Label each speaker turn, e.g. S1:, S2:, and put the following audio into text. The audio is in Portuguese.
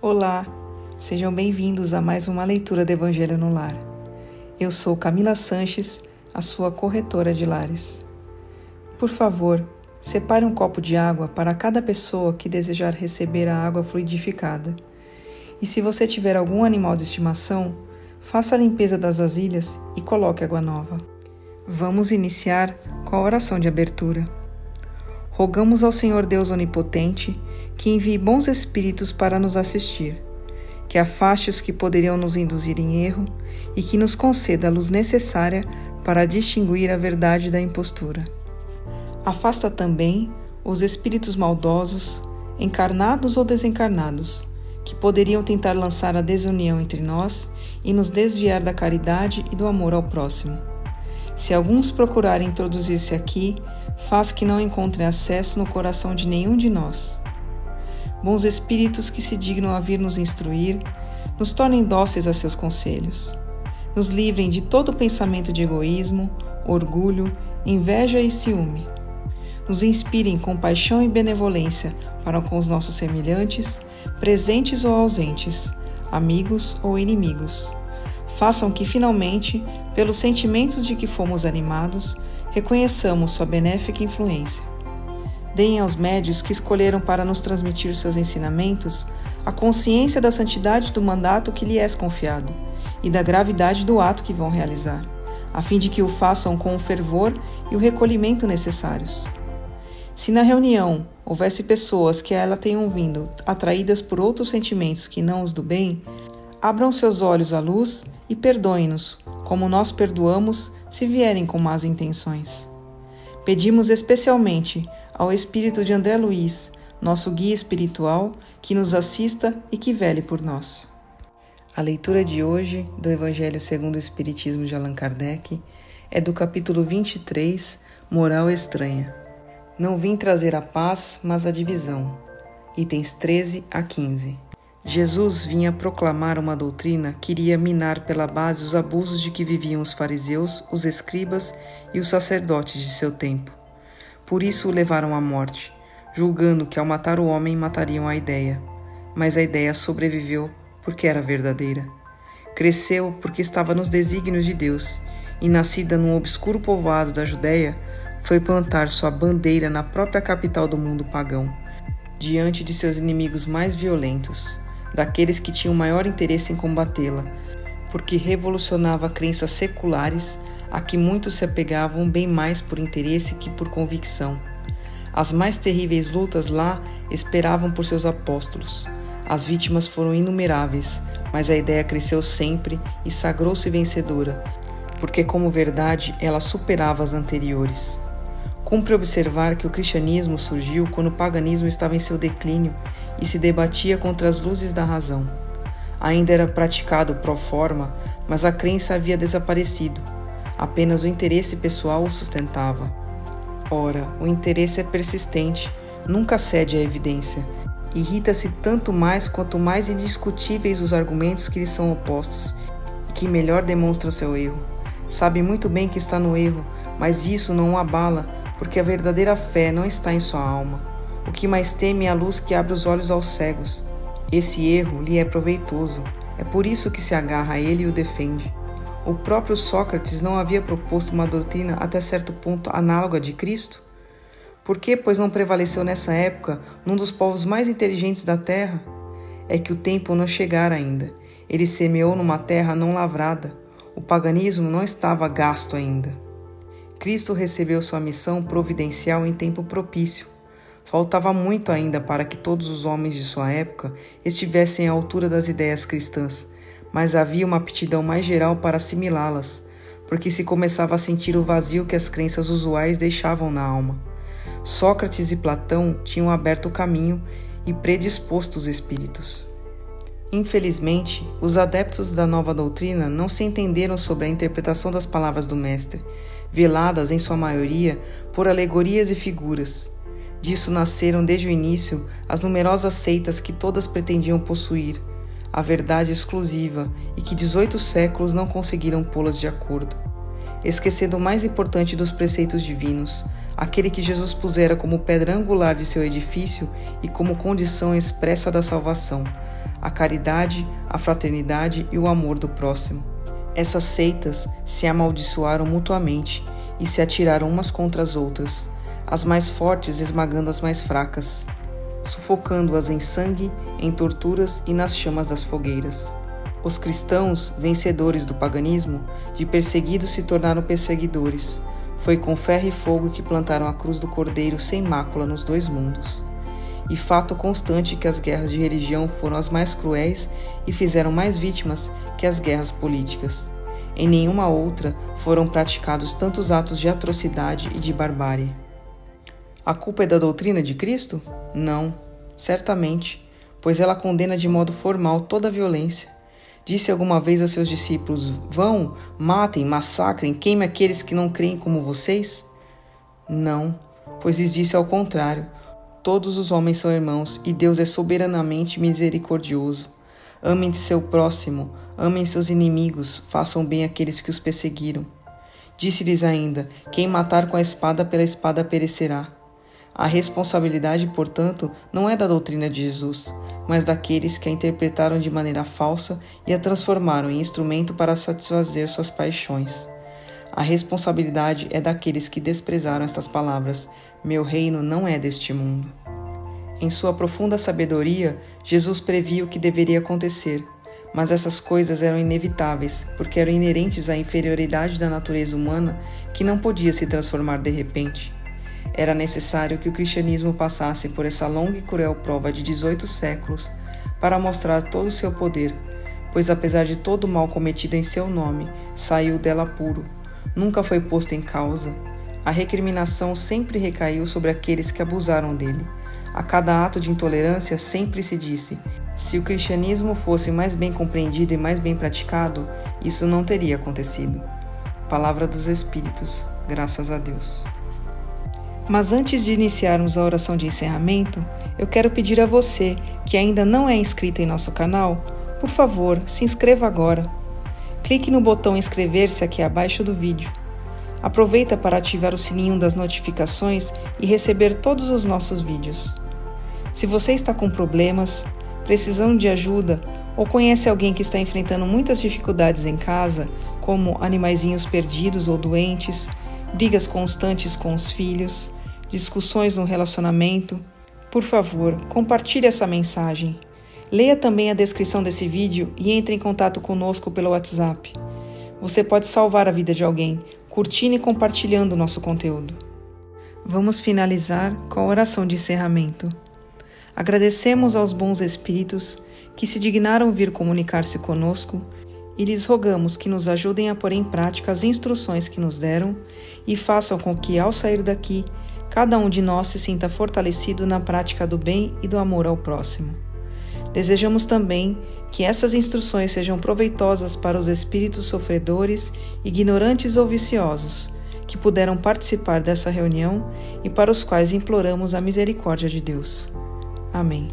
S1: Olá, sejam bem-vindos a mais uma leitura do Evangelho no Lar. Eu sou Camila Sanches, a sua corretora de lares. Por favor, separe um copo de água para cada pessoa que desejar receber a água fluidificada. E se você tiver algum animal de estimação, faça a limpeza das vasilhas e coloque água nova. Vamos iniciar com a oração de abertura. Rogamos ao Senhor Deus Onipotente que envie bons espíritos para nos assistir, que afaste os que poderiam nos induzir em erro e que nos conceda a luz necessária para distinguir a verdade da impostura. Afasta também os espíritos maldosos, encarnados ou desencarnados, que poderiam tentar lançar a desunião entre nós e nos desviar da caridade e do amor ao próximo. Se alguns procurarem introduzir-se aqui, faz que não encontrem acesso no coração de nenhum de nós. Bons espíritos que se dignam a vir nos instruir, nos tornem dóceis a seus conselhos. Nos livrem de todo pensamento de egoísmo, orgulho, inveja e ciúme. Nos inspirem compaixão e benevolência para com os nossos semelhantes, presentes ou ausentes, amigos ou inimigos. Façam que, finalmente, pelos sentimentos de que fomos animados, reconheçamos sua benéfica influência. Deem aos médios que escolheram para nos transmitir seus ensinamentos a consciência da santidade do mandato que lhe és confiado e da gravidade do ato que vão realizar, a fim de que o façam com o fervor e o recolhimento necessários. Se na reunião houvesse pessoas que a ela tenham vindo atraídas por outros sentimentos que não os do bem, abram seus olhos à luz e perdoem-nos, como nós perdoamos se vierem com más intenções. Pedimos especialmente ao espírito de André Luiz, nosso guia espiritual, que nos assista e que vele por nós. A leitura de hoje do Evangelho segundo o Espiritismo de Allan Kardec é do capítulo 23, Moral Estranha. Não vim trazer a paz, mas a divisão. Itens 13 a 15. Jesus vinha proclamar uma doutrina que iria minar pela base os abusos de que viviam os fariseus, os escribas e os sacerdotes de seu tempo. Por isso o levaram à morte, julgando que ao matar o homem matariam a ideia. Mas a ideia sobreviveu porque era verdadeira. Cresceu porque estava nos desígnios de Deus, e nascida num obscuro povoado da Judéia, foi plantar sua bandeira na própria capital do mundo pagão, diante de seus inimigos mais violentos, daqueles que tinham maior interesse em combatê-la, porque revolucionava crenças seculares a que muitos se apegavam bem mais por interesse que por convicção. As mais terríveis lutas lá esperavam por seus apóstolos. As vítimas foram inumeráveis, mas a ideia cresceu sempre e sagrou-se vencedora, porque como verdade ela superava as anteriores. Cumpre observar que o cristianismo surgiu quando o paganismo estava em seu declínio e se debatia contra as luzes da razão. Ainda era praticado pro forma, mas a crença havia desaparecido. Apenas o interesse pessoal o sustentava. Ora, o interesse é persistente, nunca cede à evidência. Irrita-se tanto mais quanto mais indiscutíveis os argumentos que lhe são opostos e que melhor demonstram seu erro. Sabe muito bem que está no erro, mas isso não o abala, porque a verdadeira fé não está em sua alma. O que mais teme é a luz que abre os olhos aos cegos. Esse erro lhe é proveitoso, é por isso que se agarra a ele e o defende. O próprio Sócrates não havia proposto uma doutrina até certo ponto análoga de Cristo? Por que, pois, não prevaleceu nessa época num dos povos mais inteligentes da terra? É que o tempo não chegara ainda. Ele semeou numa terra não lavrada. O paganismo não estava gasto ainda. Cristo recebeu sua missão providencial em tempo propício. Faltava muito ainda para que todos os homens de sua época estivessem à altura das ideias cristãs, mas havia uma aptidão mais geral para assimilá-las, porque se começava a sentir o vazio que as crenças usuais deixavam na alma. Sócrates e Platão tinham aberto o caminho e predisposto os espíritos. Infelizmente, os adeptos da nova doutrina não se entenderam sobre a interpretação das palavras do Mestre, veladas, em sua maioria, por alegorias e figuras. Disso nasceram desde o início as numerosas seitas que todas pretendiam possuir a verdade exclusiva e que 18 séculos não conseguiram pô-las de acordo. Esquecendo o mais importante dos preceitos divinos, aquele que Jesus pusera como pedra angular de seu edifício e como condição expressa da salvação, a caridade, a fraternidade e o amor do próximo. Essas seitas se amaldiçoaram mutuamente e se atiraram umas contra as outras, as mais fortes esmagando as mais fracas, sufocando-as em sangue, em torturas e nas chamas das fogueiras. Os cristãos, vencedores do paganismo, de perseguidos se tornaram perseguidores. Foi com ferro e fogo que plantaram a cruz do Cordeiro sem mácula nos dois mundos. E fato constante que as guerras de religião foram as mais cruéis e fizeram mais vítimas que as guerras políticas. Em nenhuma outra foram praticados tantos atos de atrocidade e de barbárie. A culpa é da doutrina de Cristo? Não, certamente, pois ela condena de modo formal toda a violência. Disse alguma vez a seus discípulos: vão, matem, massacrem, queimem aqueles que não creem como vocês? Não, pois lhes disse ao contrário: todos os homens são irmãos e Deus é soberanamente misericordioso. Amem seu próximo, amem seus inimigos, façam bem àqueles que os perseguiram. Disse-lhes ainda: quem matar com a espada pela espada perecerá. A responsabilidade, portanto, não é da doutrina de Jesus, mas daqueles que a interpretaram de maneira falsa e a transformaram em instrumento para satisfazer suas paixões. A responsabilidade é daqueles que desprezaram estas palavras: meu reino não é deste mundo. Em sua profunda sabedoria, Jesus previa o que deveria acontecer, mas essas coisas eram inevitáveis, porque eram inerentes à inferioridade da natureza humana que não podia se transformar de repente. Era necessário que o cristianismo passasse por essa longa e cruel prova de 18 séculos para mostrar todo o seu poder, pois apesar de todo o mal cometido em seu nome, saiu dela puro, nunca foi posto em causa. A recriminação sempre recaiu sobre aqueles que abusaram dele. A cada ato de intolerância sempre se disse: se o cristianismo fosse mais bem compreendido e mais bem praticado, isso não teria acontecido. Palavra dos Espíritos, graças a Deus. Mas antes de iniciarmos a oração de encerramento, eu quero pedir a você que ainda não é inscrito em nosso canal, por favor, se inscreva agora. Clique no botão inscrever-se aqui abaixo do vídeo. Aproveita para ativar o sininho das notificações e receber todos os nossos vídeos. Se você está com problemas, precisando de ajuda ou conhece alguém que está enfrentando muitas dificuldades em casa, como animaizinhos perdidos ou doentes, brigas constantes com os filhos, discussões no relacionamento, por favor, compartilhe essa mensagem. Leia também a descrição desse vídeo e entre em contato conosco pelo WhatsApp. Você pode salvar a vida de alguém, curtindo e compartilhando o nosso conteúdo. Vamos finalizar com a oração de encerramento. Agradecemos aos bons espíritos que se dignaram vir comunicar-se conosco e lhes rogamos que nos ajudem a pôr em prática as instruções que nos deram e façam com que, ao sair daqui, cada um de nós se sinta fortalecido na prática do bem e do amor ao próximo. Desejamos também que essas instruções sejam proveitosas para os espíritos sofredores, ignorantes ou viciosos, que puderam participar dessa reunião e para os quais imploramos a misericórdia de Deus. Amém.